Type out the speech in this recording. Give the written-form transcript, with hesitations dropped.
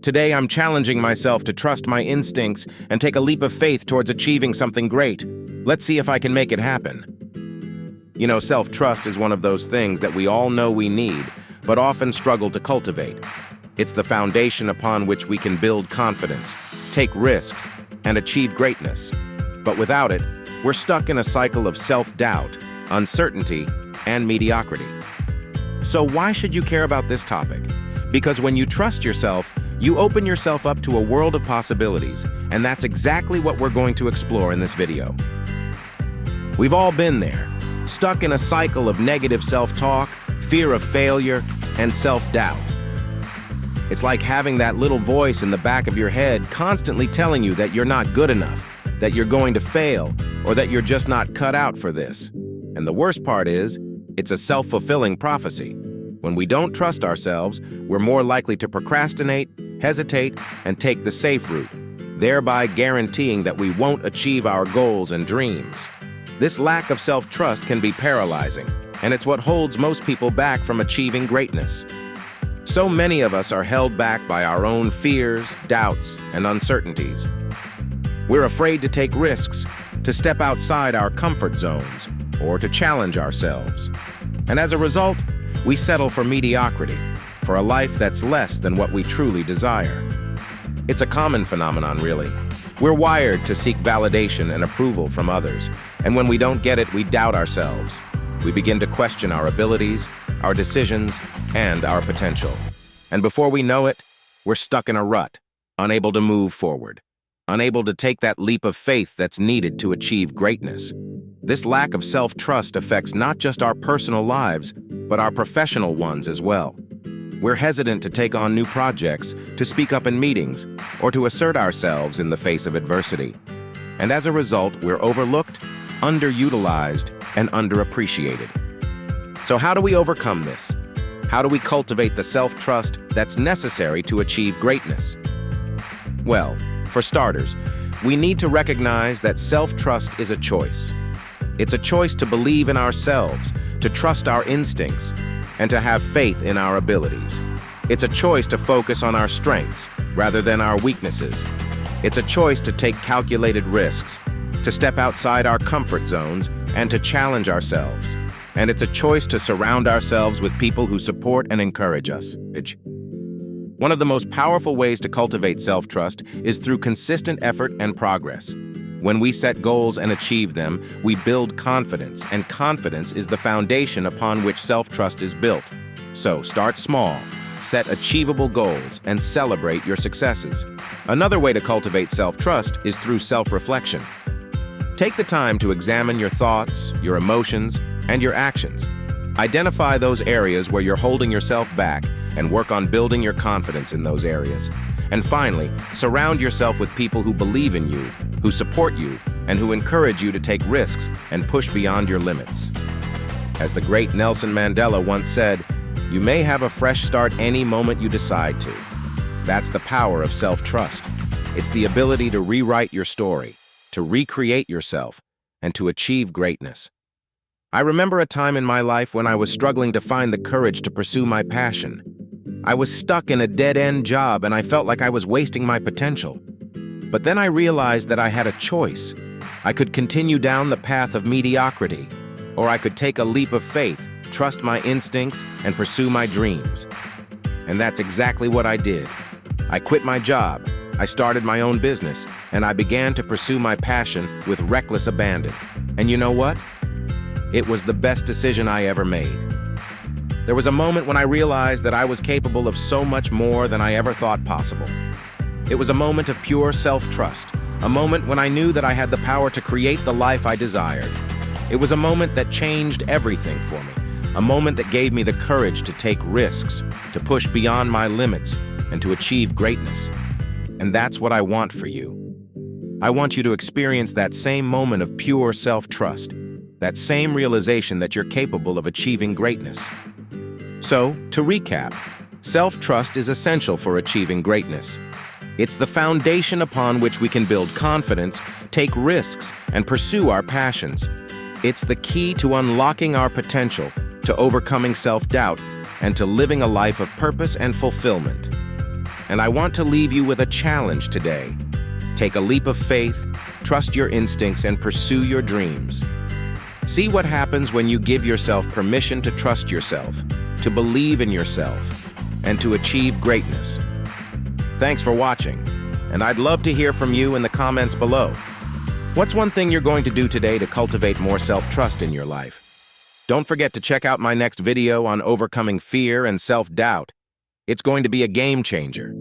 Today, I'm challenging myself to trust my instincts and take a leap of faith towards achieving something great. Let's see if I can make it happen. You know, self-trust is one of those things that we all know we need, but often struggle to cultivate. It's the foundation upon which we can build confidence, take risks, and achieve greatness. But without it, we're stuck in a cycle of self-doubt, uncertainty, and mediocrity. So why should you care about this topic? Because when you trust yourself, you open yourself up to a world of possibilities, and that's exactly what we're going to explore in this video. We've all been there, stuck in a cycle of negative self-talk, fear of failure, and self-doubt. It's like having that little voice in the back of your head constantly telling you that you're not good enough, that you're going to fail, or that you're just not cut out for this. And the worst part is, it's a self-fulfilling prophecy. When we don't trust ourselves, we're more likely to procrastinate, hesitate, and take the safe route, thereby guaranteeing that we won't achieve our goals and dreams. This lack of self-trust can be paralyzing, and it's what holds most people back from achieving greatness. So many of us are held back by our own fears, doubts, and uncertainties. We're afraid to take risks, to step outside our comfort zones, or to challenge ourselves. And as a result, we settle for mediocrity, for a life that's less than what we truly desire. It's a common phenomenon, really. We're wired to seek validation and approval from others, and when we don't get it, we doubt ourselves. We begin to question our abilities, our decisions, and our potential. And before we know it, we're stuck in a rut, unable to move forward, unable to take that leap of faith that's needed to achieve greatness. This lack of self-trust affects not just our personal lives, but our professional ones as well. We're hesitant to take on new projects, to speak up in meetings, or to assert ourselves in the face of adversity. And as a result, we're overlooked, underutilized, and underappreciated. So how do we overcome this? How do we cultivate the self-trust that's necessary to achieve greatness? Well, for starters, we need to recognize that self-trust is a choice. It's a choice to believe in ourselves, to trust our instincts, and to have faith in our abilities. It's a choice to focus on our strengths rather than our weaknesses. It's a choice to take calculated risks, to step outside our comfort zones, and to challenge ourselves. And it's a choice to surround ourselves with people who support and encourage us. One of the most powerful ways to cultivate self-trust is through consistent effort and progress. When we set goals and achieve them, we build confidence, and confidence is the foundation upon which self-trust is built. So start small, set achievable goals, and celebrate your successes. Another way to cultivate self-trust is through self-reflection. Take the time to examine your thoughts, your emotions, and your actions. Identify those areas where you're holding yourself back and work on building your confidence in those areas. And finally, surround yourself with people who believe in you, who support you, and who encourage you to take risks and push beyond your limits. As the great Nelson Mandela once said, "You may have a fresh start any moment you decide to." That's the power of self-trust. It's the ability to rewrite your story, to recreate yourself, and to achieve greatness. I remember a time in my life when I was struggling to find the courage to pursue my passion. I was stuck in a dead-end job and I felt like I was wasting my potential. But then I realized that I had a choice. I could continue down the path of mediocrity, or I could take a leap of faith, trust my instincts, and pursue my dreams. And that's exactly what I did. I quit my job, I started my own business, and I began to pursue my passion with reckless abandon. And you know what? It was the best decision I ever made. There was a moment when I realized that I was capable of so much more than I ever thought possible. It was a moment of pure self-trust, a moment when I knew that I had the power to create the life I desired. It was a moment that changed everything for me, a moment that gave me the courage to take risks, to push beyond my limits, and to achieve greatness. And that's what I want for you. I want you to experience that same moment of pure self-trust, that same realization that you're capable of achieving greatness. So, to recap, self-trust is essential for achieving greatness. It's the foundation upon which we can build confidence, take risks, and pursue our passions. It's the key to unlocking our potential, to overcoming self-doubt, and to living a life of purpose and fulfillment. And I want to leave you with a challenge today. Take a leap of faith, trust your instincts, and pursue your dreams. See what happens when you give yourself permission to trust yourself, to believe in yourself, and to achieve greatness. Thanks for watching, and I'd love to hear from you in the comments below. What's one thing you're going to do today to cultivate more self-trust in your life? Don't forget to check out my next video on overcoming fear and self-doubt. It's going to be a game changer.